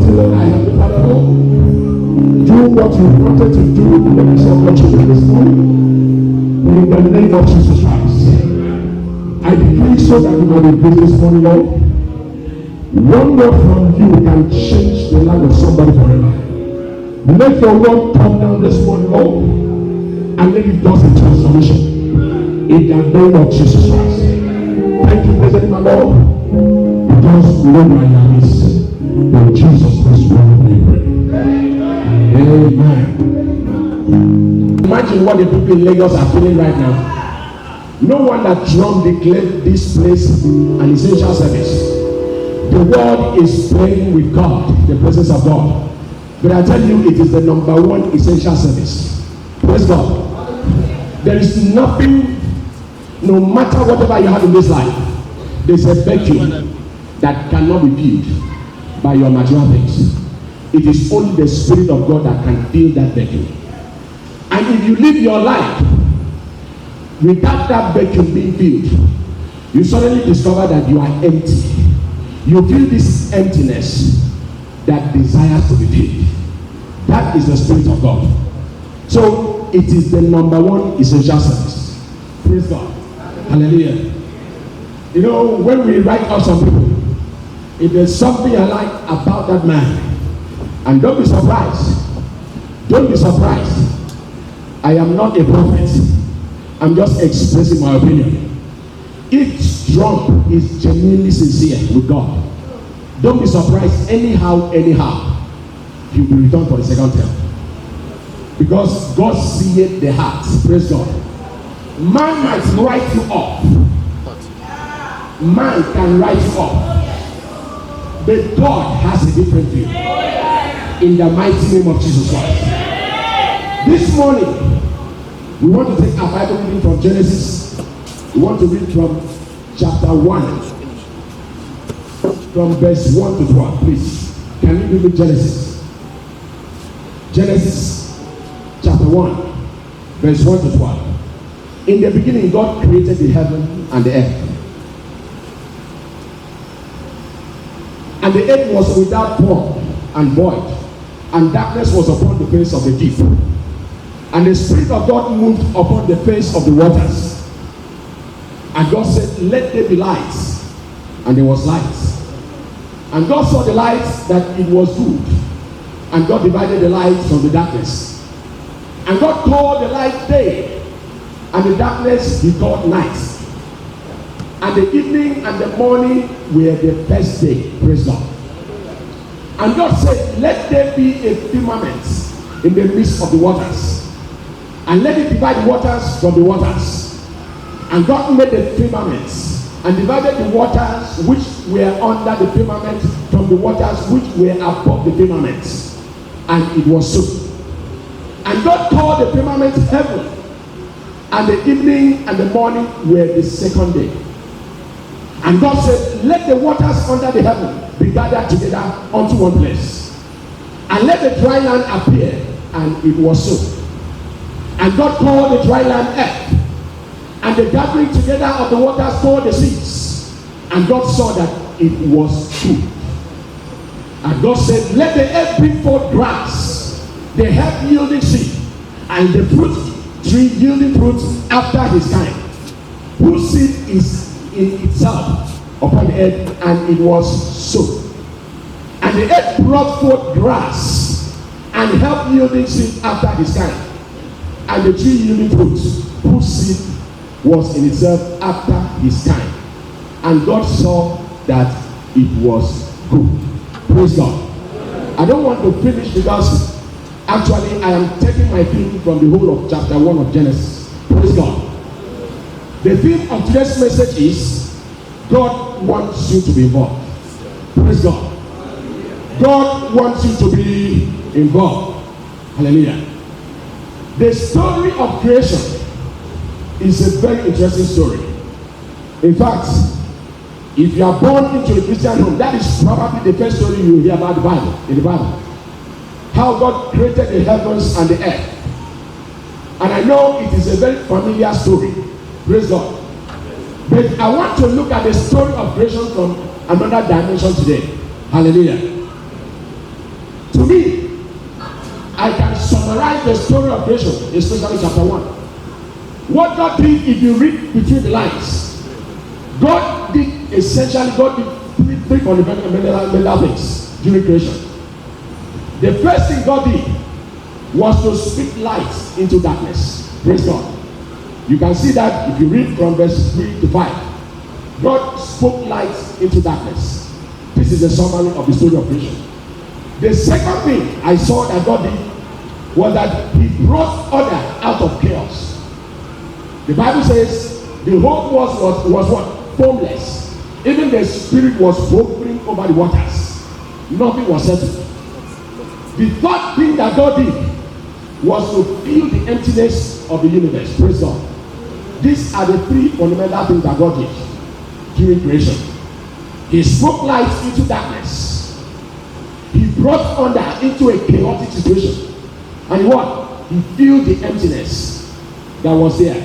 I have the Father, do what you wanted to do in the midst of your children this morning. In the name of Jesus Christ. I decree so that we will be blessed this morning, Lord. One word from you can change the life of somebody forever. Let your word come down this morning, Lord, and let it do a transformation in the name of Jesus Christ. Thank you, blessed my Lord, because we know my is in Jesus Christ's name we pray. Amen. Imagine what the people in Lagos are feeling right now. No one that Trump declared this place an essential service. The world is praying with God, the presence of God. But I tell you, it is the number one essential service. Praise God. There is nothing, no matter whatever you have in this life, there's a vacuum that cannot be filled by your material things. It is only the Spirit of God that can fill that vacuum. And if you live your life without that vacuum being filled, you suddenly discover that you are empty. You feel this emptiness that desires to be filled. That is the Spirit of God. So it is the number one essential service. Praise God. Hallelujah. You know, when we write out some people, if there's something I like about that man, and don't be surprised. Don't be surprised. I am not a prophet. I'm just expressing my opinion. If Trump is genuinely sincere with God, don't be surprised anyhow, he will return for the second term. Because God seeth the heart. Praise God. Man might write you off. Man can write you off. But God has a different view. In the mighty name of Jesus Christ. This morning, we want to take our Bible reading from Genesis. We want to read from chapter 1. From verse 1 to 12, please. Can you read me Genesis? Genesis chapter 1, verse 1 to 12. In the beginning, God created the heaven and the earth. And the earth was without form and void, and darkness was upon the face of the deep. And the Spirit of God moved upon the face of the waters. And God said, let there be lights. And there was light. And God saw the light that it was good. And God divided the light from the darkness. And God called the light day, and the darkness he called night. And the evening and the morning were the first day. Praise God. And God said, let there be a firmament in the midst of the waters, and let it divide the waters from the waters. And God made the firmament, and divided the waters which were under the firmament from the waters which were above the firmament. And it was so. And God called the firmament heaven, and the evening and the morning were the second day. And God said, let the waters under the heaven be gathered together unto one place, and let the dry land appear. And it was so. And God called the dry land earth, and the gathering together of the waters called the seas. And God saw that it was good. And God said, let the earth bring forth grass, the herb yielding seed, and the fruit tree yielding fruit after his kind, whose seed is in itself upon the earth. And it was so. And the earth brought forth grass, and herb yielding seed after his kind, and the tree yielding fruit, whose seed was in itself after his kind. And God saw that it was good. Praise God. I don't want to finish because actually I am taking my theme from the whole of chapter 1 of Genesis. Praise God. The theme of today's message is God wants you to be involved. Praise God. God wants you to be involved. Hallelujah. The story of creation is a very interesting story. In fact, if you are born into a Christian home, that is probably the first story you hear about the Bible, in the Bible. How God created the heavens and the earth. And I know it is a very familiar story. Praise God. But I want to look at the story of creation from another dimension today. Hallelujah. the story of creation, especially chapter 1. What God did, if you read between the lines, God did three fundamental things during creation. The first thing God did was to speak light into darkness. Praise God. You can see that if you read from verse 3 to 5. God spoke light into darkness. This is a summary of the story of creation. The second thing I saw that God did was that he brought order out of chaos. The Bible says the whole world was what? Formless. Even the spirit was hovering over the waters. Nothing was settled. The third thing that God did was to fill the emptiness of the universe. Praise God. These are the three fundamental things that God did during creation. He spoke light into darkness. He brought order into a chaotic situation. And what? He filled the emptiness that was there.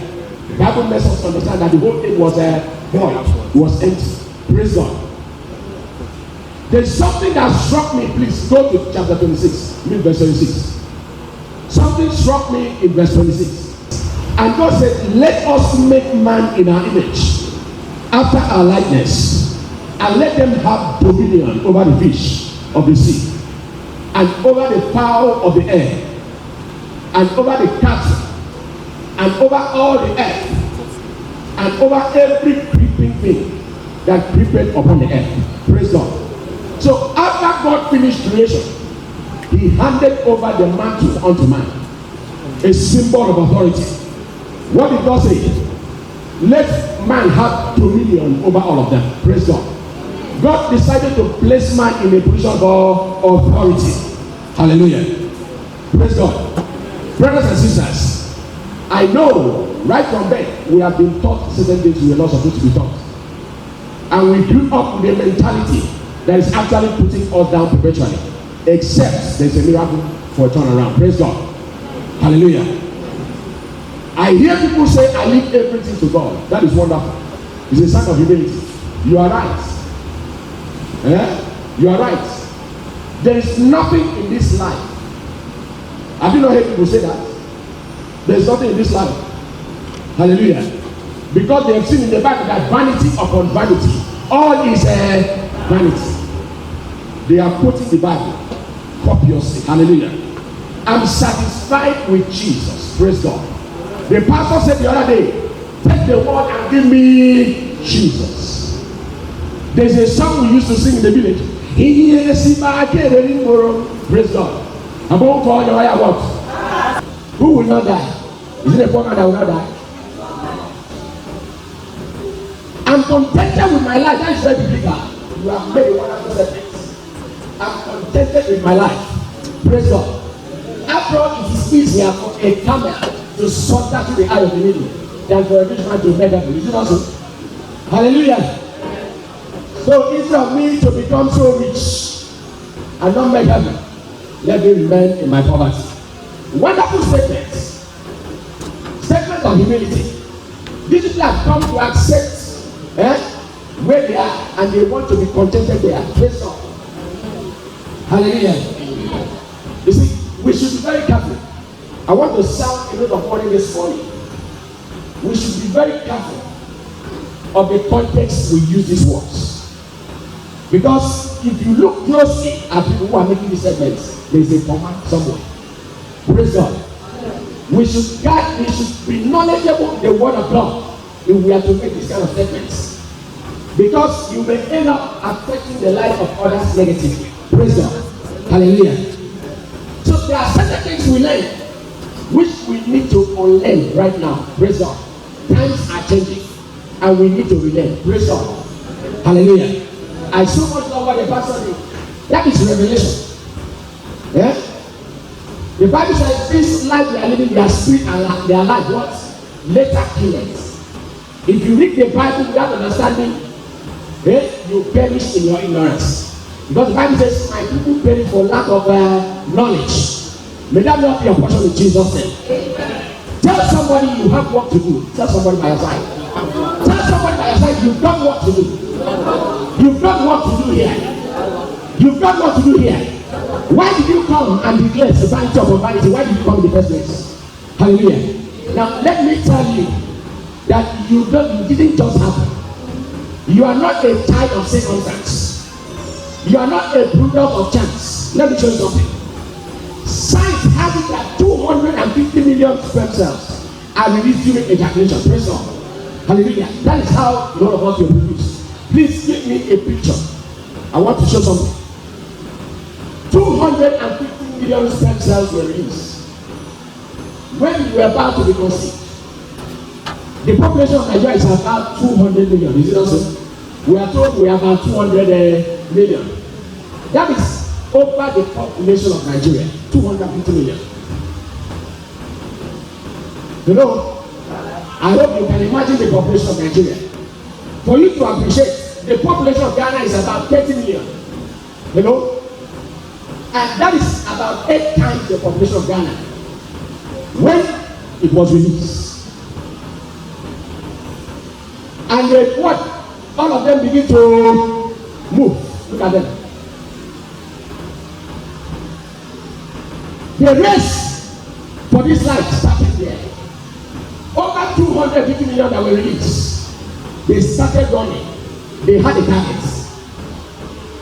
The Bible makes us understand that the whole thing was void. It was empty. Praise God. There's something that struck me. Please go to chapter 26. Read verse 26. Something struck me in verse 26. And God said, let us make man in our image, after our likeness, and let them have dominion over the fish of the sea, and over the fowl of the air, and over the cattle, and over all the earth, and over every creeping thing that creepeth upon the earth. Praise God. So after God finished creation, he handed over the mantle unto man, a symbol of authority. What did God say? Let man have dominion over all of them. Praise God. God decided to place man in a position of authority. Hallelujah. Praise God. Brothers and sisters, I know right from birth we have been taught certain things we are not supposed to be taught. And we grew up with a mentality that is actually putting us down perpetually. Except there's a miracle for a turnaround. Praise God. Hallelujah. I hear people say, I leave everything to God. That is wonderful. It's a sign of humility. You are right. You are right. There is nothing in this life. Have you not heard people say that? There is nothing in this life. Hallelujah. Because they have seen in the Bible that vanity upon vanity, all is vanity. They are quoting the Bible copiously. Hallelujah. I'm satisfied with Jesus. Praise God. The pastor said the other day, take the word and give me Jesus. There's a song we used to sing in the village. Praise God. I won't call the way what? Who will not die? Is it a poor man that will not die? I'm contented with my life. That is very biblical. You have made a wonderful sentence. I'm contented with my life. Praise God. After all, it is easier for a camel to slaughter to the eye of the needle than for a rich man to make up. Is it not so? Hallelujah. So instead of me to become so rich and not make heaven, let me remain in my poverty. Wonderful statements. Statements of humility. These people have come to accept where they are and they want to be contented there. Praise God. Hallelujah. You see, we should be very careful. I want to sound a note of warning this morning. We should be very careful of the context we use these words. Because if you look closely at people who are making these segments, there is a command somewhere. Praise God. We should be knowledgeable in the word of God if we are to make these kind of statements. Because you may end up affecting the life of others negatively. Praise God. Hallelujah. So there are certain things we learn which we need to unlearn right now. Praise God. Times are changing and we need to relearn. Praise God. Hallelujah. I so much love what the pastor did. That is revelation. Yeah? The Bible says this life they are living, their spirit and their life what? Later killers. If you read the Bible without understanding, you perish in your ignorance. Because the Bible says, my people perish for lack of knowledge. May that not be your portion in Jesus' name. Tell somebody you have work to do. Tell somebody by your side. Tell somebody by your side you've got work to do. You've got work to do here. You've got work to do here. Why did you come and declare vanity upon vanity? Why did you come in the first place? Hallelujah. Now let me tell you that you didn't just happen. You are not a child of circumstance. You are not a product of chance. Let me show you something. Science has it that 250 million sperm cells are released during ejaculation. Praise God. Hallelujah. That is how a lot of us were produced. Please give me a picture. I want to show something. 250 million sperm cells were released when you were about to be conceived. The population of Nigeria is about 200 million. Is it not so? We are told we have about 200 million. That is over the population of Nigeria, 250 million. You know, I hope you can imagine the population of Nigeria. For you to appreciate, the population of Ghana is about 30 million. You know, and that is about 8 times the population of Ghana when it was released. And what? All of them begin to move. Look at them. The race for this life started there. Over 250 million that were released. They started running. They had a target.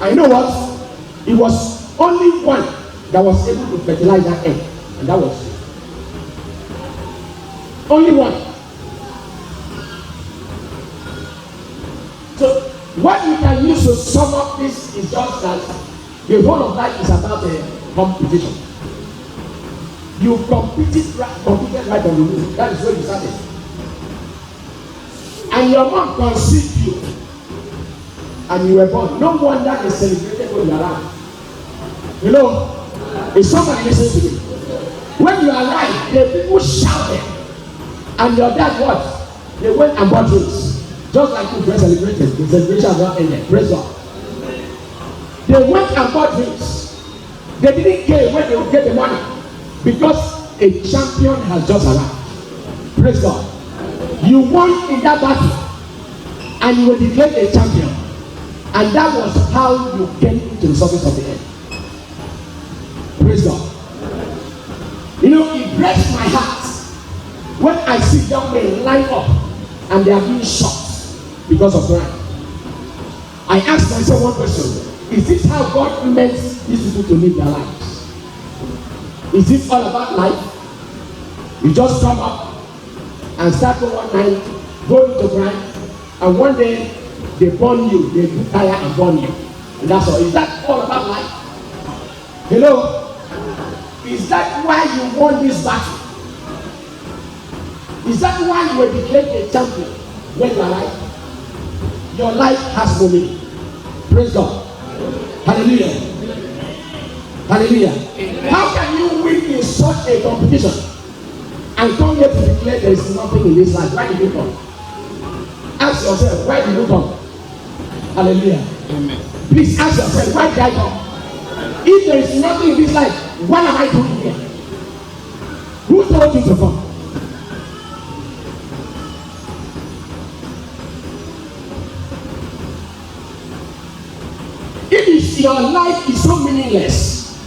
And you know what? It was only one that was able to fertilize that egg. And that was only one. So what we can use to sum up this is just that the whole of life is about a competition. You competed right on the moon. That is where you started. And your mom conceived you. And you were born. No wonder they celebrated when you are alive. You know, if somebody listens to me, when you are alive, the people shouted. And your dad what? They went and bought drinks. Just like you were celebrated. The celebration has not ended. Praise God. They went and bought drinks. They didn't care when they would get the money. Because a champion has just arrived. Praise God. You won in that battle. And you were declared a champion. And that was how you came into the surface of the earth. Praise God. You know, it breaks my heart when I see young men line up and they are being shot because of crime. I ask myself one question. Is this how God meant these people to live their lives? Is this all about life? You just come up and start for one night, go into crime, and one day they burn you, they retire and burn you. And that's all. Is that all about life? Hello? Is that why you won this battle? Is that why you were declared a champion when you are alive? Your life has no meaning. Praise God. Hallelujah. Hallelujah. How can you win in such a competition and come here to declare there is nothing in this life? Why did you come? Ask yourself, why did you come? Hallelujah. Amen. Please ask yourself, why did I come? If there is nothing in this life, what am I doing here? Who told you to come? If your life is so meaningless,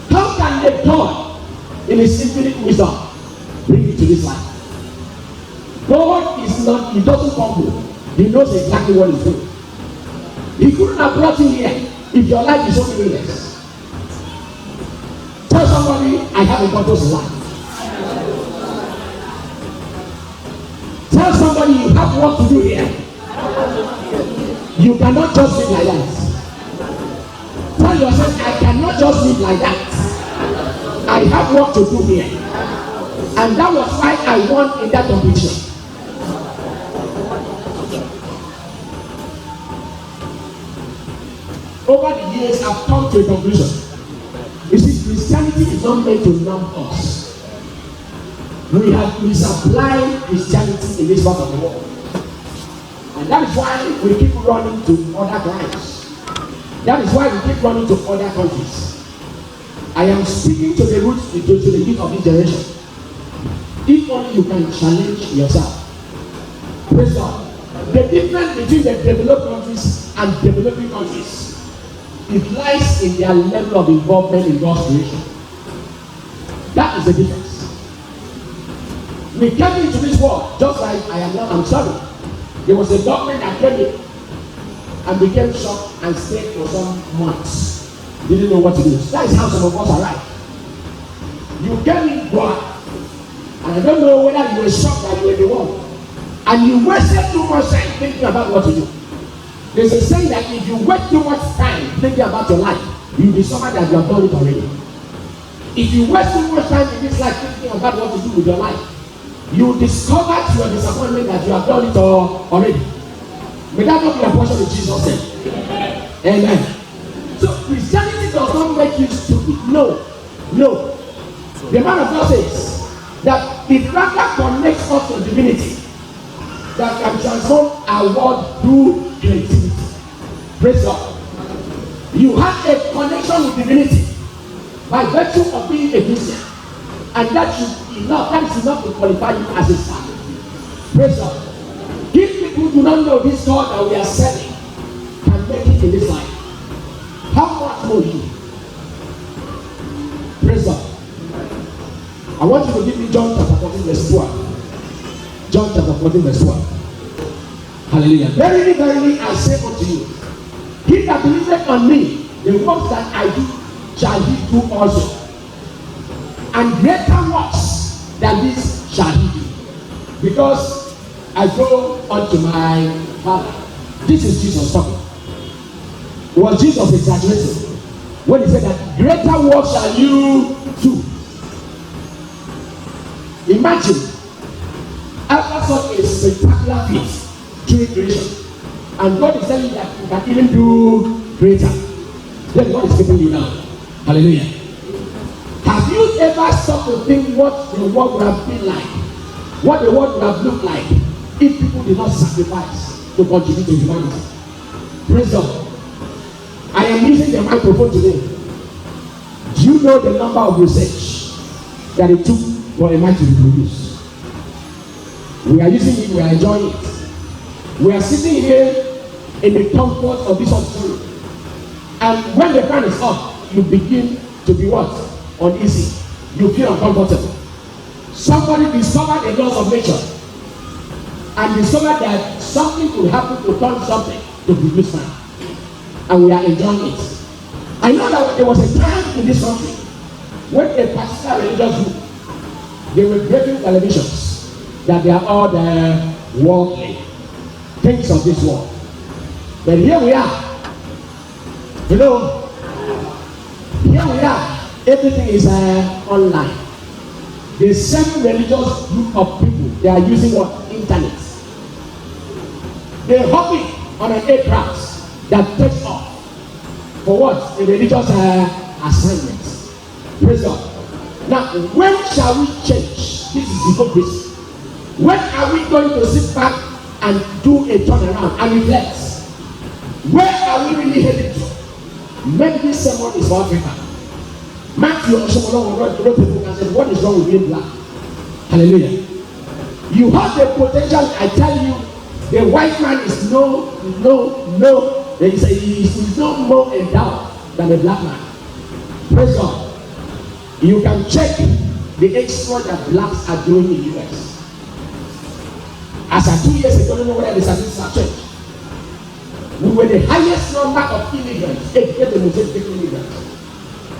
how can a God in his infinite wisdom bring you to this life? God is not, he doesn't fumble. He knows exactly what he's doing. He couldn't have brought you here if your life is so meaningless. Tell somebody, I have a purpose in life. Tell somebody you have work to do here. You cannot just live like that. Tell yourself, I cannot just live like that. I have work to do here. And that was why I won in that competition. Over the years, I've come to a conclusion. You see, Christianity is not meant to numb us. We have misapplied Christianity in this part of the world. And that is why we keep running to other crimes. That is why we keep running to other countries. I am speaking to the roots, to the youth of this generation. If only you can challenge yourself. Praise God. The difference between the developed countries and developing countries It lies in their level of involvement in God's creation. That is the difference. We came into this world just like I am now. I'm sorry. There was a government that came in and became shocked and stayed for some months. Didn't know what to do. That is how some of us arrived. You came in God, and I don't know whether you were shocked that you were the one, and you wasted too much time thinking about what to do. There's a saying that if you waste too much time thinking about your life, you discover that you have done it already. If you waste too much time in this life thinking about what to do with your life, you discover to your disappointment that you have done it already. May that not be a portion of Jesus' name. Amen. So Christianity does not make you stupid. No. The man of God says that it rather connects us to divinity that can transform our world through creativity. Praise God. You have a connection with divinity by virtue of being a Christian, and that is enough to qualify you as a son. Praise God. If people do not know this God that we are serving can make it in this life, how much more you? Praise God. I want you to give me John chapter 14 verse 12. John chapter 14 verse 12. Hallelujah. Verily, verily, I say unto you, he that believeth on me, the works that I do shall he do also. And greater works than this shall he do. Because I go unto my Father. This is Jesus talking. Was Jesus exaggerating when he said that greater works shall you do? Imagine after such a spectacular feat during creation, and God is telling you that you can even do greater. Then God is giving you now. Hallelujah. Have you ever stopped to think what the world would have been like, what the world would have looked like if people did not sacrifice to contribute to humanity? Praise God. I am using the microphone today. Do you know the number of research that it took for a mic to be produced? We are using it, we are enjoying it. We are sitting here in the comfort of this auditorium. And when the fan is up, you begin to be what? Uneasy. You feel uncomfortable. Somebody discovered the laws of nature and discovered that something could happen to turn something to produce fan. And we are enjoying it. I know that there was a time in this country when a particular religious group, they were breaking televisions that they are all the worldly things of this world. But here we are. You know, here we are. Everything is online. The same religious group of people, they are using what? Internet. They hop on an aircraft that takes off for what? A religious assignment. Praise God. Now, when shall we change? This is hypocrisy. When are we going to sit back and do a turnaround and reflect? Where are we really headed to? Maybe this sermon is for Africa. Matthew wrote a book and said, what is wrong with being black? Hallelujah. You have the potential. I tell you, the white man is he is no more endowed than the black man. Praise God. You can check the exploit that blacks are doing in the US. As of 2 years ago, I don't know whether the statistics have changed. We were the highest number of immigrants, educated Muslim immigrants.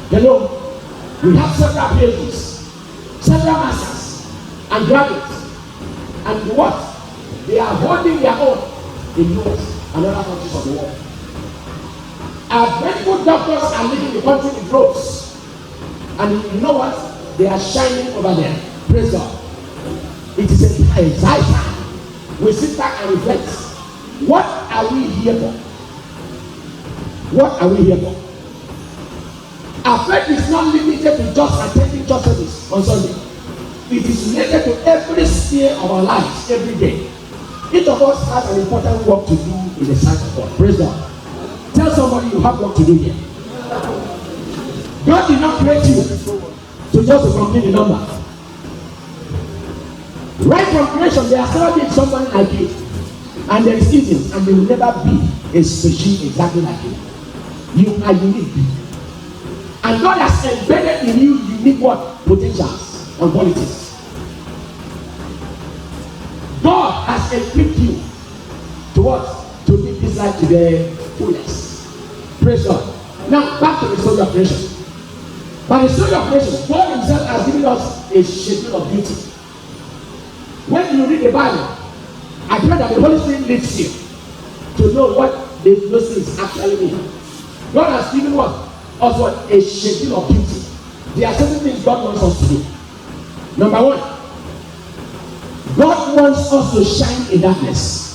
Hello, we have several PhDs, several masters, and graduates. And what? They are holding their own in US and other countries of the world. Our medical doctors are leaving the country in droves. And you know what? They are shining over there. Praise God. It is a high time. We sit back and reflect. What are we here for? What are we here for? Our faith is not limited to just attending church service on Sunday. It is related to every sphere of our lives every day. Each of us has an important work to do in the sight of God. Praise God. Tell somebody you have work to do here. God did not create you to just complete the number. Right from creation, there has never been somebody like you. And there is isn't, and there will never be a species exactly like you. You are unique. And God has embedded in you unique what? Potentials and qualities. God has equipped you to what? To live this life to the fullest. Praise God. Now back to the story of creation. By the story of creation, God himself has given us a schedule of duty. When you read the Bible, I pray that the Holy Spirit leads you to know what those things actually mean. God has given us what? A schedule of duty. There are certain things God wants us to do. Number one, God wants us to shine in darkness.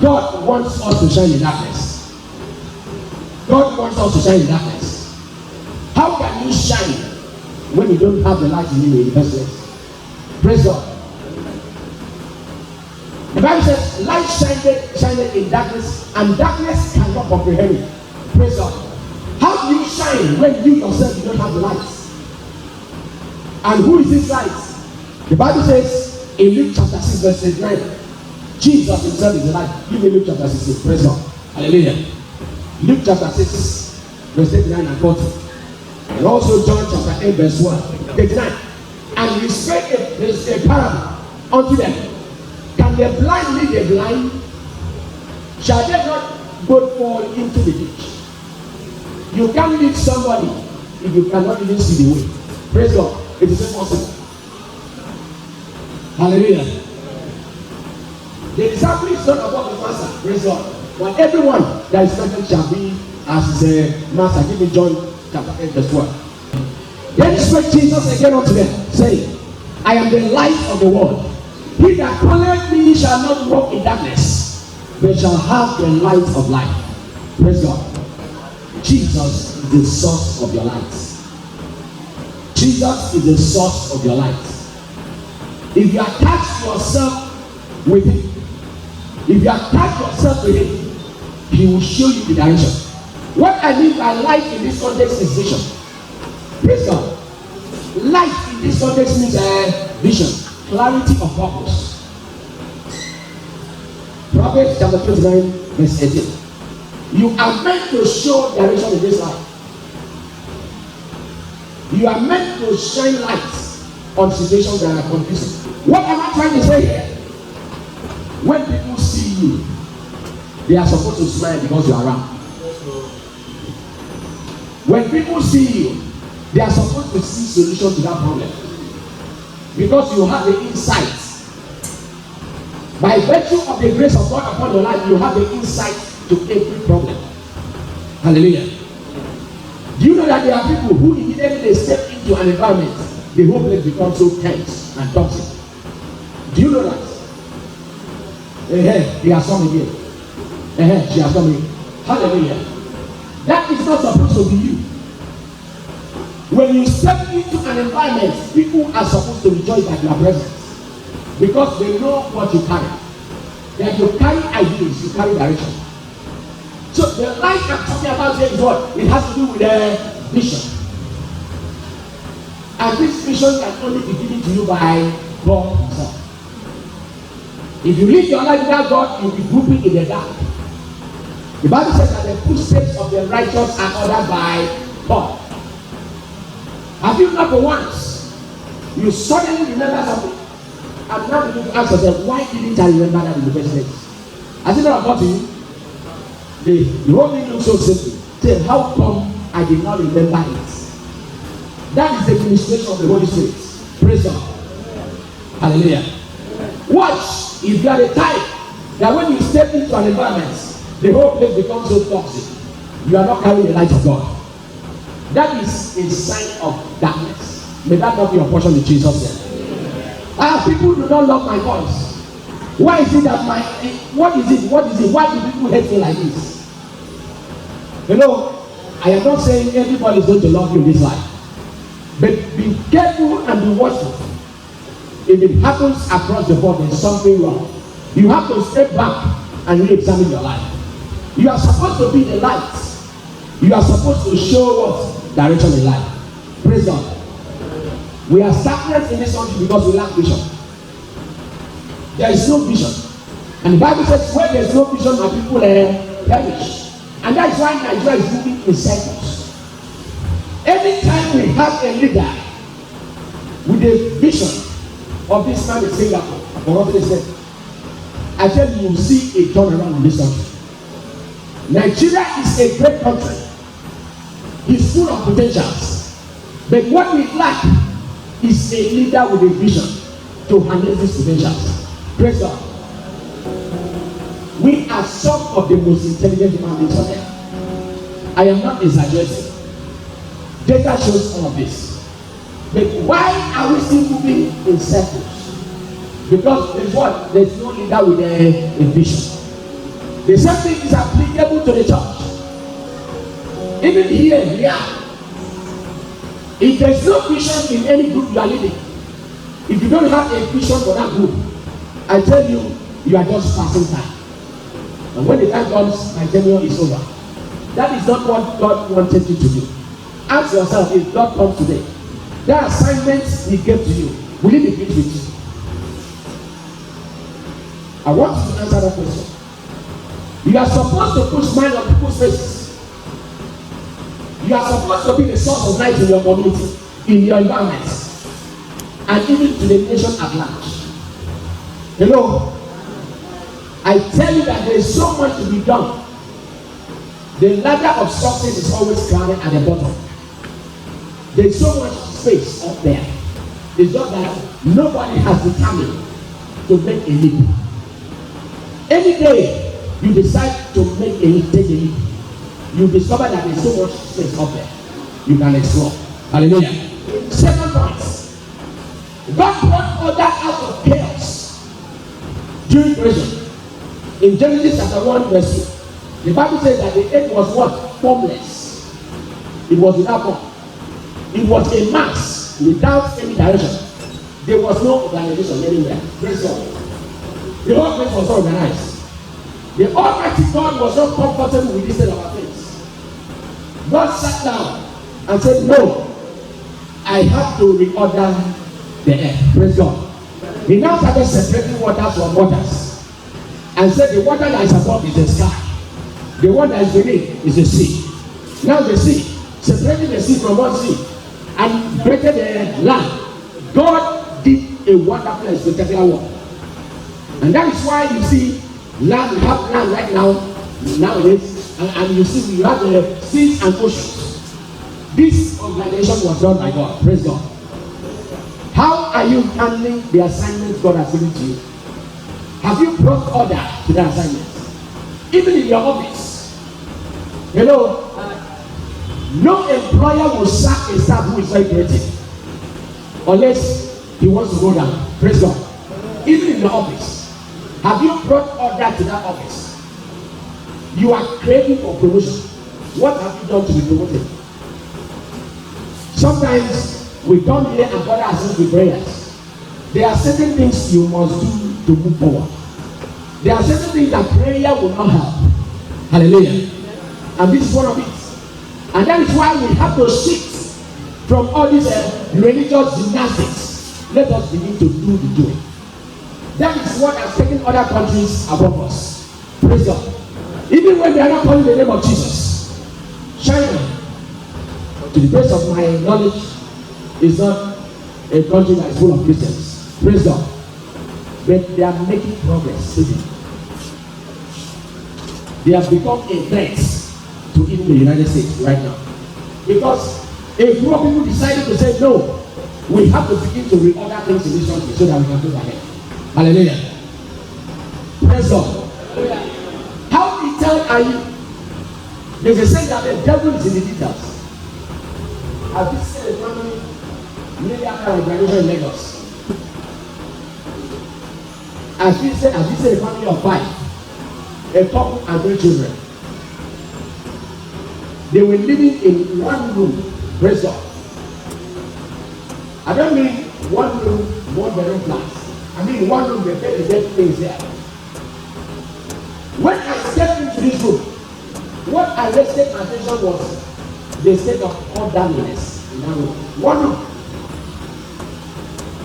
God wants us to shine in darkness. God wants us to shine in darkness. How can you shine when you don't have the light in you in the first place? Praise God. The Bible says, light shined in darkness, and darkness cannot comprehend it. Praise God. How do you shine when you yourself you don't have the light? And who is this light? The Bible says in Luke chapter 6 verse 9, Jesus himself is the light. Give me Luke chapter 6. Praise God. Hallelujah. Luke chapter 6 verse 39 and 40. And also John chapter 8 verse 1. 39. And he spake a parable unto them. Can the blind lead the blind? Shall they not both fall into the ditch? You can't lead somebody if you cannot even see the way. Praise God. It is impossible. Hallelujah. The disciple is not about the master. Praise God. But everyone that is present shall be as his master. Give me John chapter 8 verse 1. Then spake Jesus again unto them, saying, I am the light of the world. He that followeth me shall not walk in darkness, but shall have the light of life. Praise God. Jesus is the source of your light. Jesus is the source of your light. If you attach yourself with him, if you attach yourself with him, he will show you the direction. What I mean by light in this context is vision. Praise God. Light in this context means vision, clarity of purpose. Proverbs chapter 29 verse 18. You are meant to show direction in this life. You are meant to shine light on situations that are confusing. What am I trying to say here? When people see you, they are supposed to smile because you are around. When people see you, they are supposed to see solution to that problem because you have the insight. By virtue of the grace of God upon your life, you have the insight to every problem. Hallelujah. Do you know that there are people who immediately they step into an environment, the whole place becomes so tense and toxic? Do you know that? He has come again. She has come again. Hallelujah. That is not supposed to be you. When you step into an environment, people are supposed to rejoice at your presence because they know what you carry. That you carry ideas, you carry direction. So the light I'm talking about here is what? It has to do with the vision. And this vision can only be given to you by God himself. If you live your life without God, you'll be groping in the dark. The Bible says that the footsteps of the righteous are ordered by God. Have you not for once, you suddenly remember something, and now you need to ask yourself, why didn't I remember that in the first place? Has it not occurred to you? The whole thing looks so simple. Say, how come I did not remember it? That is the administration of the Holy Spirit. Praise God. Hallelujah. Watch, if you are the type that when you step into an environment, the whole place becomes so toxic, you are not carrying the light of God. That is a sign of darkness. May that not be your portion in Jesus' name. People do not love my voice. Why is it that what is it? Why do people hate me like this? You know, I am not saying everybody is going to love you in this life. But be careful and be watchful. If it happens across the board, there's something wrong. You have to step back and re-examine your life. You are supposed to be the light. You are supposed to show what? Direction in life. Praise God. We are stagnant in this country because we lack vision. There is no vision. And the Bible says where there is no vision, my people perish. And that is why Nigeria is moving in circles. Anytime we have a leader with a vision of this man in Singapore, or what they said, I tell you, you will see a turnaround in this country. Nigeria is a great country. It's full of potentials. But what we lack is a leader with a vision to handle these potentials. Praise God. We are some of the most intelligent human beings on earth. I am not exaggerating. Data shows all of this. But why are we still moving in circles? Because there's what? There's no leader with a vision. The same thing is applicable to the church. Even here, if there's no vision in any group you are leading, if you don't have a vision for that group, I tell you, you are just passing time. And when the time comes, my tenure is over. That is not what God wanted you to do. Ask yourself, if God comes today, the assignments He gave to you, will He be pleased with you? I want you to answer that question. You are supposed to put smile on people's faces. You are supposed to be the source of light in your community, in your environment, and even to the nation at large. Hello? I tell you that there is so much to be done. The ladder of success is always crowded at the bottom. There is so much space up there. It's just that nobody has determined to make a leap. Any day you decide to make a leap, take a leap, you discover that there is so much space up there you can explore. Hallelujah. Second point, God brought order out of chaos during creation. In Genesis chapter 1 verse 2, the Bible says that the earth was what? Formless. It was without form. It was a mass without any direction. There was no organization anywhere. Praise God. The whole place was not organized. The Almighty God was not comfortable with this state of affairs. God sat down and said, no, I have to reorder the earth. Praise God. He now started separating waters from waters. And said the water that is above is the sky. The one that is beneath is the sea. Now the sea, separating the sea from one sea and created the land. God did a wonderful and spectacular work. And that is why you see land, we have land right now, nowadays, and you see you have the seas and oceans. This organization was done by God. Praise God. How are you handling the assignments God has given to you? Have you brought order to the assignment? Even in your office. Hello? No employer will sack a staff who is very creative unless he wants to go down. Praise God. Even in your office. Have you brought order to that office? You are craving for promotion. What have you done to be promoted? Sometimes we come here and bother ourselves with prayers. There are certain things you must do to move forward. There are certain things that prayer will not help. Hallelujah. And this is one of it. And that is why we have to shift from all these religious gymnastics. Let us begin to do the doing. That is what has taken other countries above us. Praise God. Even when they are not calling the name of Jesus. China, to the best of my knowledge, is not a country that is full of Christians. Praise God. But they are making progress. They have become a threat to even the United States right now. Because a group of people decided to say, no, we have to begin to reorder things in this country so that we can move ahead. Hallelujah. Praise God. How detailed are you? There's a saying that the devil is in the details. Have you seen a family maybe after a graduation in Lagos? As we say, a family of 5, a couple and 3 children. They were living in one room. Praise God. I don't mean one room, one bedroom flat. I mean one room, the bed is everything there. When I stepped into this room, what arrested my attention was the state of orderliness in that room. One room.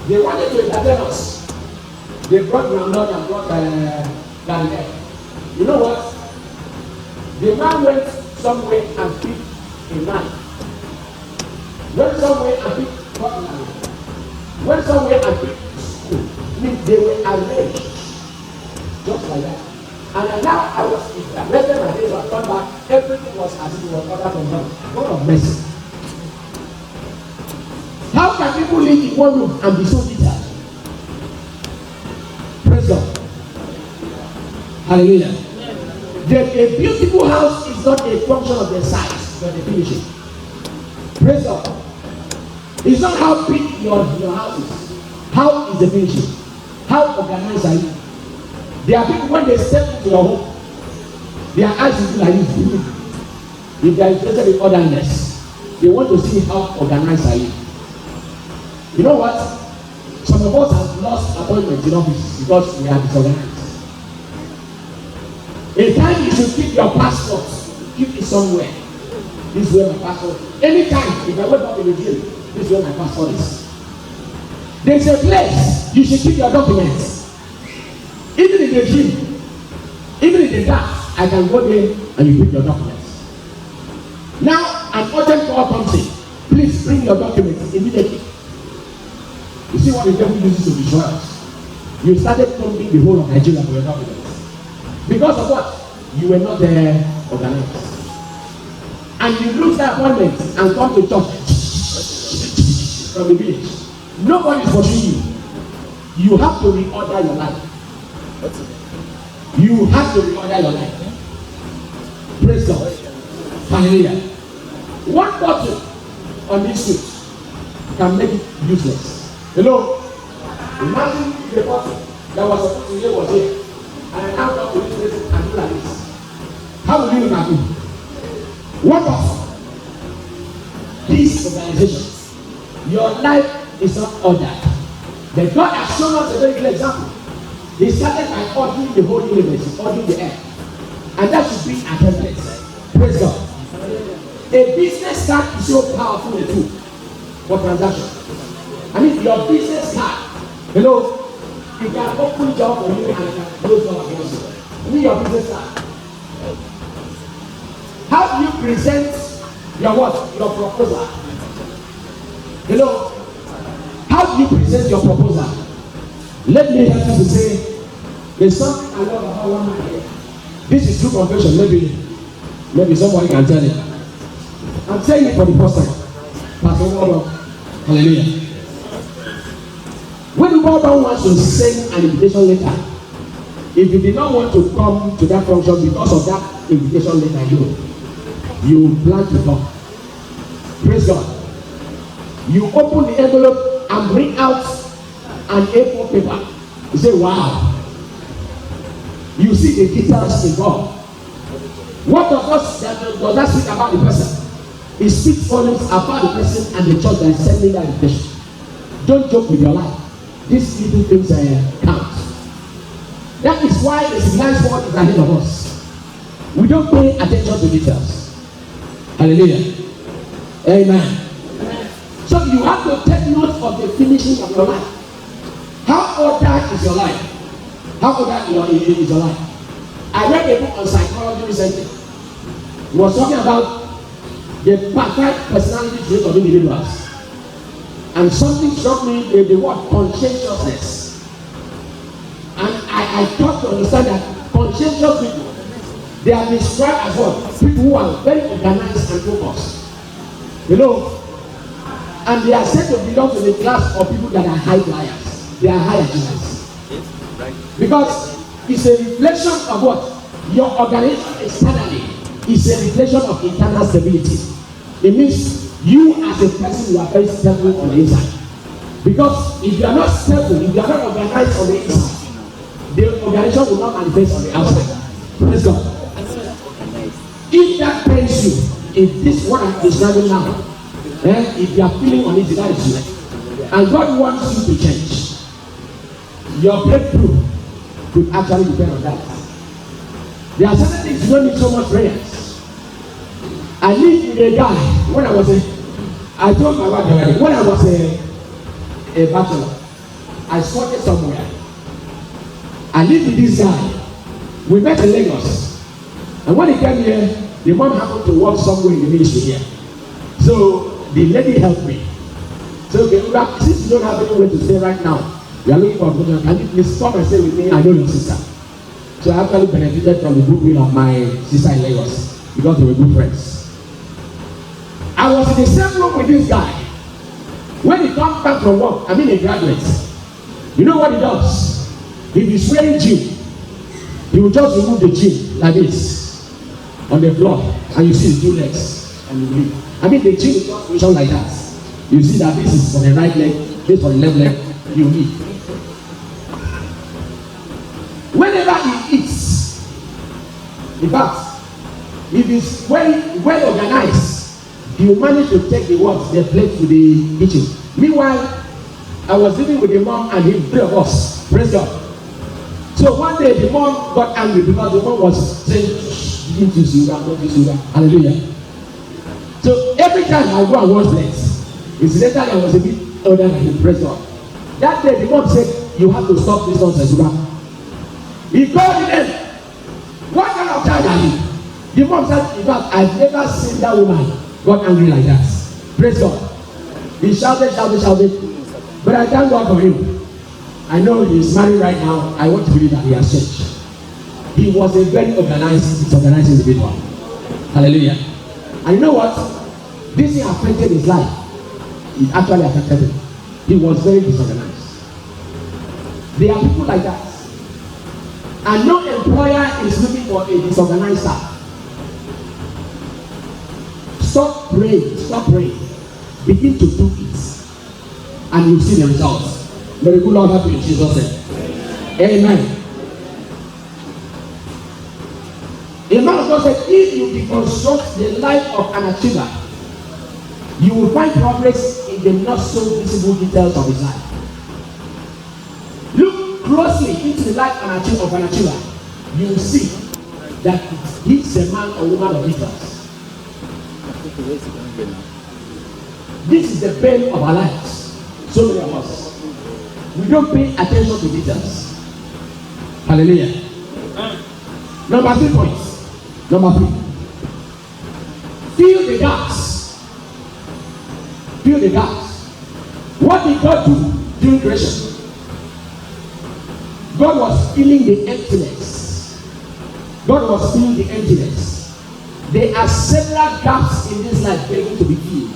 They wanted to entertain us. They brought groundnut and brought garlic. You know what? The man went somewhere and picked a man. Went somewhere and picked partner. Went somewhere and picked school. Means they were arranged. Just like that. And now I was arrested my days were come back. Everything was as if it was ordered from God. God of mercy. How can people live in one room and be so detailed? Praise God. Hallelujah. Then a beautiful house is not a function of the size, but the finishing. Praise God. It's not how big your house is. How is the finishing? How organized are you? There are people when they step into your home, their eyes will be like this. If they are interested in otherness, they want to see how organized are you. You know what? Some of us have lost appointments in office because we are disorganized. A time you should keep your passport, keep it somewhere. This is where my passport. Anytime, if I wake up in the dream, this is where my passport is. There's a place you should keep your documents. Even in the dream, even in the dark, I can go there and you pick your documents. Now, an urgent call comes in. Please bring your documents immediately. You see what the devil uses to destroy us. You started pumping the whole of Nigeria for your documents. Because of what? You were not there organized. And you lose the appointment and come to church from the village. Nobody is watching you. You have to reorder your life. You have to reorder your life. Praise God. Hallelujah. One bottle on this suit can make it useless. Hello? Imagine if the bottle that was supposed to be was here. And I now come to this place and do like this. How will you look at me? What of this organization? Your life is not ordered. But God has shown us a very clear example. He started by ordering the whole universe, ordering the earth. And that should be a template. Praise God. A business card is so powerful a tool for transaction. I mean, your business card, hello, you can open job for you and you can close door against you. I mean, your business card. How do you present your what? Your proposal. Hello, how do you present your proposal? Let me help you to say, there's something I love about one man here. This is true confession. Maybe somebody can tell it. I'm saying it for the first time. Pastor Wall. Hallelujah. When God wants to send an invitation letter, if you did not want to come to that function because of that invitation letter, you plan to come. Praise God. You open the envelope and bring out an A4 paper. You say, wow. You see the details involved. What does that speak about the person? It speaks volumes about the person and the church that is sending that invitation. Don't joke with your life. These little things count. That is why the civilized world is ahead of us. We don't pay attention to details. Hallelujah. Amen. So you have to take note of the finishing of your life. How ordered is your life? How ordered is your life? I read a book on psychology recently. It was talking about the 5 personality traits of individuals. And something struck me with the word conscientiousness. And I thought to understand that conscientious people, they are described as what? People who are very organized and focused. You know? And they are said to belong to the class of people that are high flyers. They are high achievers. Because it's a reflection of what? Your organization externally is a reflection of internal stability. It means you as a person, you are very stable on the inside. Because if you are not stable, if you are not organized on the inside, the organization will not manifest on the outside. Praise God. If that pains you, if this what I'm describing now, if you are feeling on it, that is you. And God wants you to change. Your breakthrough could actually depend on that. There are certain things you don't need so much prayers. I lived with a guy when I told my wife already, when I was a bachelor, I spotted somewhere. I lived with this guy. We met in Lagos. And when he came here, the mom happened to work somewhere in the ministry here. So the lady helped me. So okay, since you don't have anywhere to stay right now, we are looking for a brother. Can you please come and stay with me? I know your sister. So I actually benefited from the goodwill of my sister in Lagos because they were good friends. I was in the same room with this guy. When he comes back from work, I mean a graduate, you know what he does? If he's wearing gym, he will just remove the gym like this on the floor, and you see his two legs, and you leave. I mean the gym is just positioned like that. You see that this is for the right leg, this for the left leg, you leave. Whenever he eats, in fact, if it's well organized, he will manage to take the plate to the kitchen. Meanwhile, I was living with the mom and him, three of us. Praise God. So one day the mom got angry because the mom was saying, "Don't use sugar, don't use sugar." Hallelujah. So every time I go and wash plates, it's later I was a bit older than him. Praise God. That day the mom said, "You have to stop this nonsense, sugar." He called him. "What kind of child are you?" The mom said, "In fact, I've never seen that woman got angry like that." Praise God. He shouted. But I thank God for him. I know he is married right now. I want to believe that he has changed. He was a very disorganized individual. Hallelujah. And you know what? This thing affected his life. It actually affected him. He was very disorganized. There are people like that. And no employer is looking for a disorganized staff. Stop praying. Begin to do it. And you see the results. May the good Lord help you in Jesus' name. Amen. A man of God said, if you deconstruct the life of an achiever, you will find progress in the not so visible details of his life. Look closely into the life of an achiever. You will see that he's a man or woman of details. This is the pain of our lives. So many of us, we don't pay attention to details. Hallelujah. Number 3 points. Number 3. Fill the gaps. Fill the gaps. What did God do during creation? God was filling the emptiness. God was filling the emptiness. There are several gaps in this life waiting to be filled.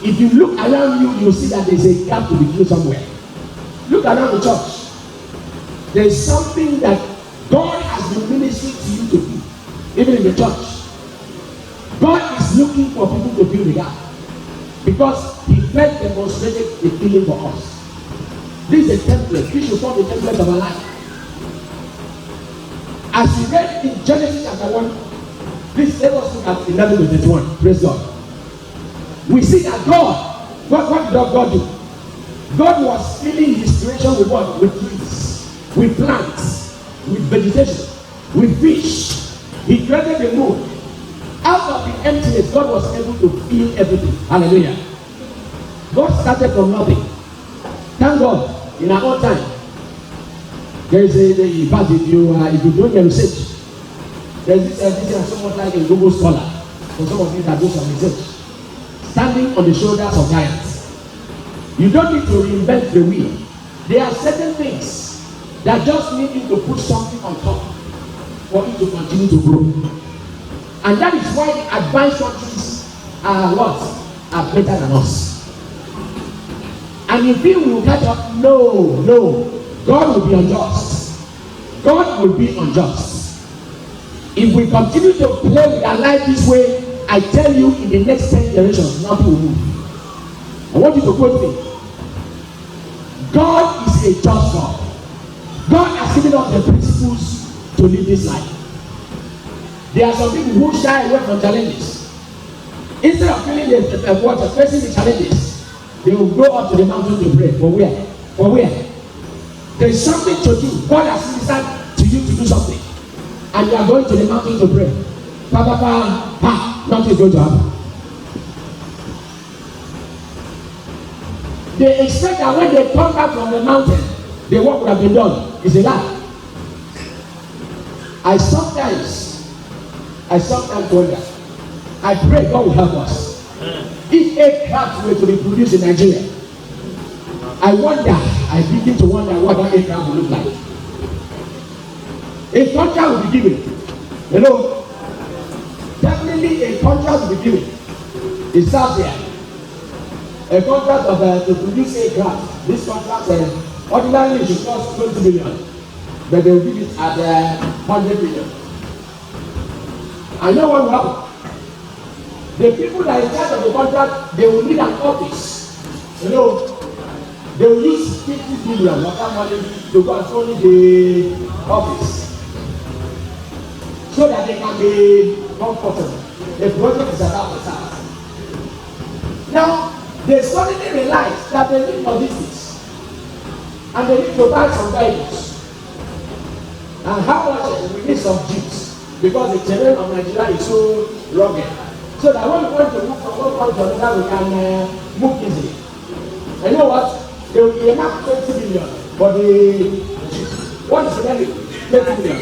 If you look around you, you'll see that there's a gap to be filled somewhere. Look around the church. There's something that God has been ministering to you to do, even in the church. God is looking for people to fill the gap because He first demonstrated the filling for us. This is a template. This should form the template of our life. As we read in Genesis chapter 1, please let us look at 11 to 21. Praise God. We see that what did God do? God was filling His creation with what? With trees, with plants, with vegetation, with fish. He created the moon. Out of the emptiness, God was able to fill everything. Hallelujah. God started from nothing. Thank God, in our own time, there is a but if you do your research, there is this somewhat like a Google scholar. For some of you that do some research. Standing on the shoulders of giants. You don't need to reinvent the wheel. There are certain things that just need you to put something on top for it to continue to grow. And that is why the advanced countries are better than us. And if we will catch up, no, God will be unjust. God will be unjust. If we continue to play with our life this way, I tell you, in the next 10 generations, nothing will move. I want you to quote me. God is a just God. God has given us the principles to live this life. There are some people who shy away from challenges. Instead of feeling facing the challenges, they will go up to the mountain to pray. For where? There is something to do. God has ministered to you to do something. And you are going to the mountain to pray. Nothing is going to happen. They expect that when they come back from the mountain, the work would have been done. It's a lie. I sometimes wonder. I pray God will help us. If aircraft were to be produced in Nigeria, I begin to wonder what that aircraft will look like. A contract will be given. You know, definitely a contract will be given. It's out there. A contract of to produce aircraft. This contract ordinarily it should cost 20 million, but they will give it at 100 million. I know what will happen. The people that are in charge of the contract, they will need an office. You know, they will use 50 billion of that money to control the office, so that they can be comfortable. The project is about to start. Now, they suddenly realize that they need logistics and they need to buy some vehicles. And how much we need some jeeps because the terrain of Nigeria is so rugged. So that when we want to move from one point to another, we can move easily. And you know what? They will be enough 20 million for the jeep. What is the value? 20 million.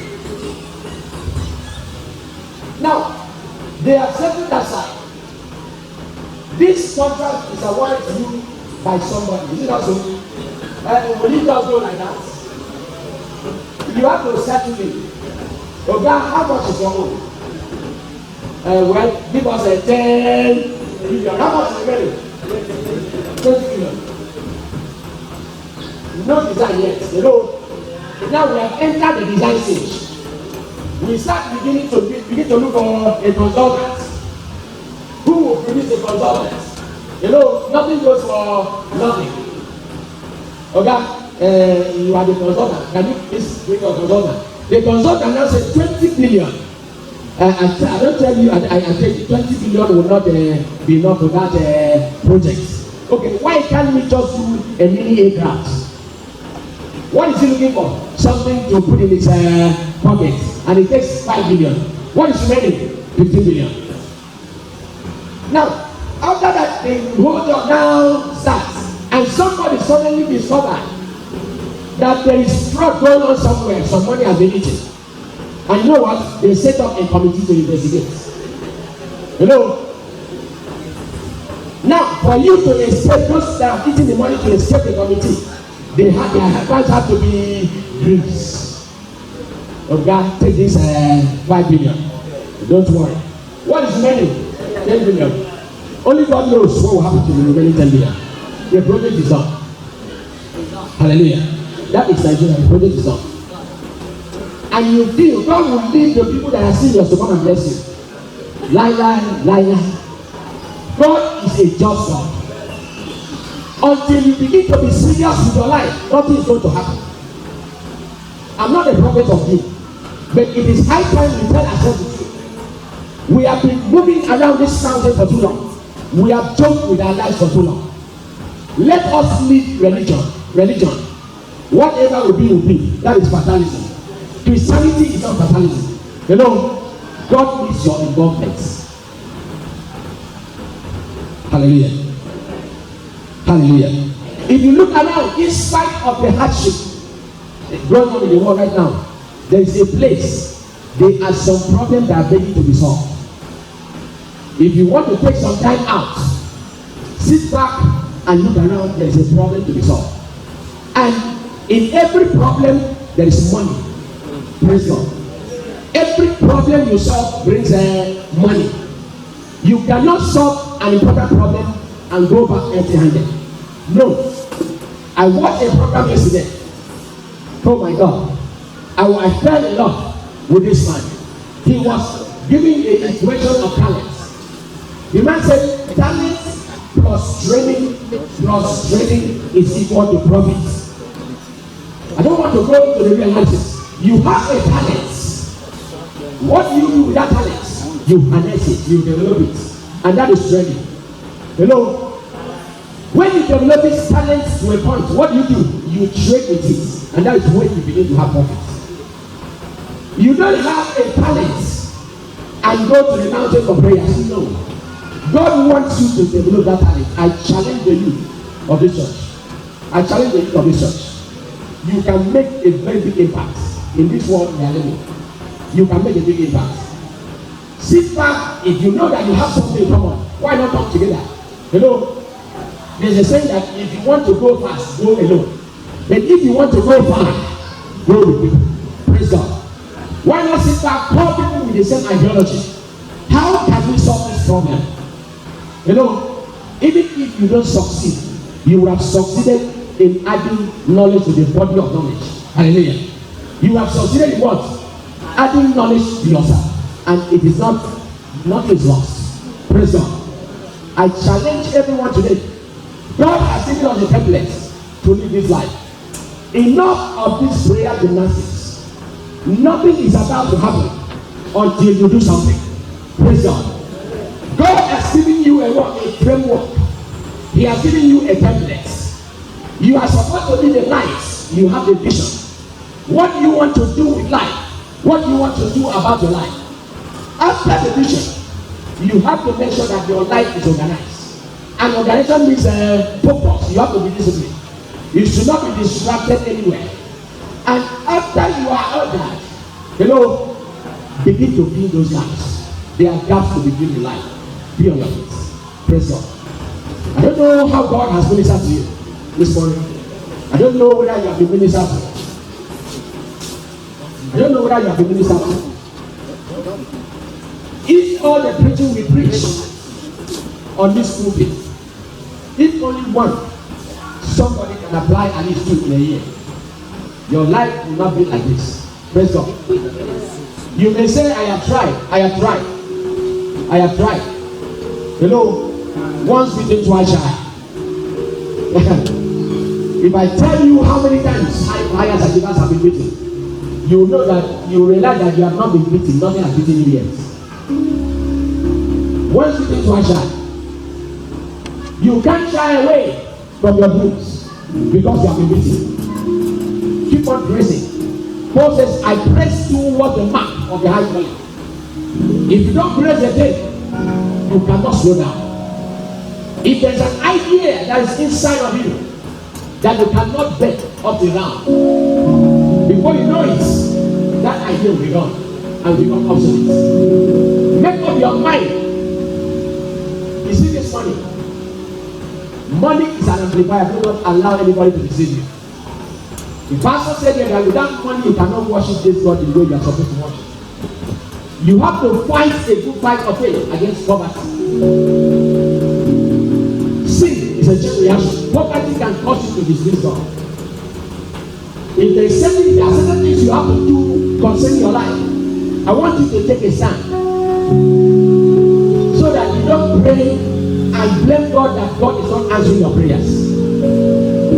Now, they have settled that side. This contract is awarded to you by somebody. Is it not so? Will it just go like that? You have to settle it. Okay, how much is your own? Well, give us a 10 million. How much is it ready? 20 million. No design yet. You know, now we have entered the design stage. We start beginning to look for a consultant. Who will produce a consultant? You know, nothing goes for nothing. Okay, you are the consultant. Can you please bring your consultant? The consultant now says 20 billion. I don't tell you, I tell you 20 billion will not be enough for that project. Okay, why can't we just do a mini aircraft? What is he looking for? Something to put in his pocket, and it takes 5 billion. What is remaining? 15 billion. Now, after that, the whole job now starts, and somebody suddenly discovered that there is fraud going on somewhere. Some money has been eaten. And you know what? They set up a committee to investigate. You know? Now, for you to escape, those that are eating the money to escape the committee, their hands have to be greased. Oh God, take this 5 billion. Don't worry. What is remaining? 10 billion. Only God knows what will happen to the remaining 10 billion. The project is done. Hallelujah. That is Nigeria. The project is done. And you feel God will lead the people that are serious to come and bless you. Liar. God is a just God. Until you begin to be serious with your life, nothing is going to happen. I'm not a prophet of you, but it is high time we tell ourselves the truth. We have been moving around this mountain for too long. We have joked with our lives for too long. Let us leave religion. Whatever will be. That is fatalism. Christianity is not fatalism. You know, God needs your involvement. Hallelujah. If you look around, in spite of the hardship going on in the world right now, there is a place, there are some problems that are ready to be solved. If you want to take some time out, sit back and look around, there is a problem to be solved. And in every problem, there is money. Praise God. Every problem you solve brings money. You cannot solve an important problem and go back empty-handed. No. I watched a program yesterday. Oh my God. I fell in love with this man. He was giving an equation of talents. The man said talent plus training is equal to profit. I don't want to go into the real analysis. You have a talent. What do you do with that talent? You harness it, you develop it, and that is training. You know, when you develop this talent to a point, what do? You trade with it, and that is when you begin to have profit. You don't have a talent and go to the mountain for prayer. No. God wants you to develop that talent. I challenge the youth of this church. You can make a very big impact in this world we are living. you can make a big impact. Sit back. If you know that you have something in common, why not come together? You know, there's a saying that if you want to go fast, go alone. But if you want to go far, go with people. Praise God. Why not sit back, call people with the same ideology? How can we solve this problem? You know, even if you don't succeed, you will have succeeded in adding knowledge to the body of knowledge. Hallelujah. You have succeeded in what? Adding knowledge to yourself. And it is nothing is lost. Praise God. I challenge everyone today. God has given us the templates to live this life. Enough of this prayer gymnastics. Nothing is about to happen until you do something. Praise God. God has given you a framework. He has given you a template. You are supposed to live a life. You have a vision. What you want to do with life. What you want to do about your life. After the vision, you have to make sure that your life is organized. And organization means focus. You have to be disciplined. You should not be distracted anywhere. And after you are ordered, you know, begin to fill those gaps. There are gaps to begin in life. Be on your feet. Praise God. I don't know how God has ministered to you this morning. I don't know whether you have been ministered to. I don't know whether you have been ministered to. If all the preaching we preach on this pulpit, if only one, somebody can apply at least 2 in a year, your life will not be like this. Praise God. You may say, I have tried. You know, once bitten, twice shy. If I tell you how many times higher achievers have been beaten, you know that you realize that you have not been beaten. Nothing has beaten you yet. Once bitten, twice shy. You can't shy away from your dreams because you have been beaten. Keep on pressing. Paul says, I press towards the mark of the high calling. If you don't press the thing, you cannot slow down. If there's an idea that is inside of you that you cannot bet up the ground, before you know it, that idea will be gone and become obsolete. Make up your mind. You see this money? Money is an amplifier. Do not allow anybody to deceive you. The pastor said here that without money you cannot worship this God the way you are supposed to worship. You have to fight a good fight of faith against poverty. Sin is a chain reaction. Poverty can cause you to dismiss God. If there are certain things you have to do concerning your life, I want you to take a stand so that you don't pray and blame God that God is not answering your prayers.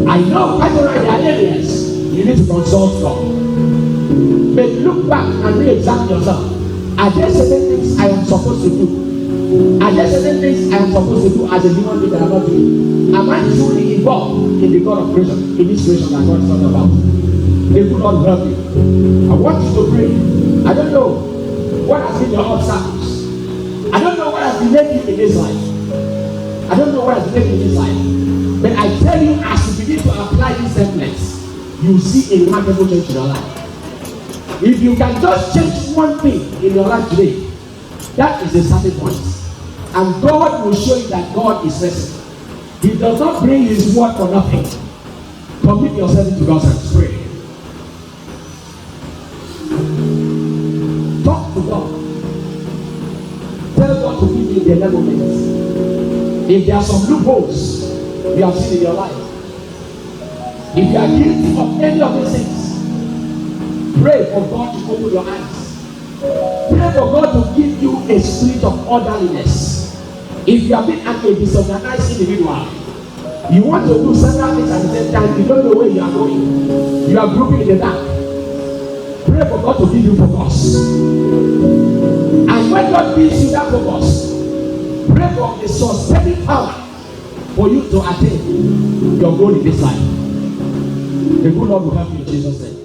I know quite alright there are areas you need to consult God. But look back and re-examine yourself. Are there certain things I am supposed to do? Are there certain things I am supposed to do as a human being that I'm not doing? Am I truly involved in the God of creation, in this creation that God is talking about? They could not help you. I want you to pray. I don't know what has been your obstacles. I don't know what has delayed you in this life. I don't know what has delayed you in this life. But I tell you, as you begin to apply these templates, you see a remarkable change in your life. If you can just change one thing in your life today, that is a starting point. And God will show you that God is present. He does not bring his word for nothing. Commit yourself into God's hands. Pray. Talk to God. Tell God to give you the level minutes. If there are some loopholes you have seen in your life, if you are guilty of any of these things, pray for God to open your eyes. Pray for God to give you a spirit of orderliness. If you have been a disorganized individual, you want to do several things at the same time, you don't know where you are going. You are grouping in the dark. Pray for God to give you focus. And when God gives you that focus, pray for the sustaining power for you to attain your goal in this life. The good Lord will help you in Jesus' name.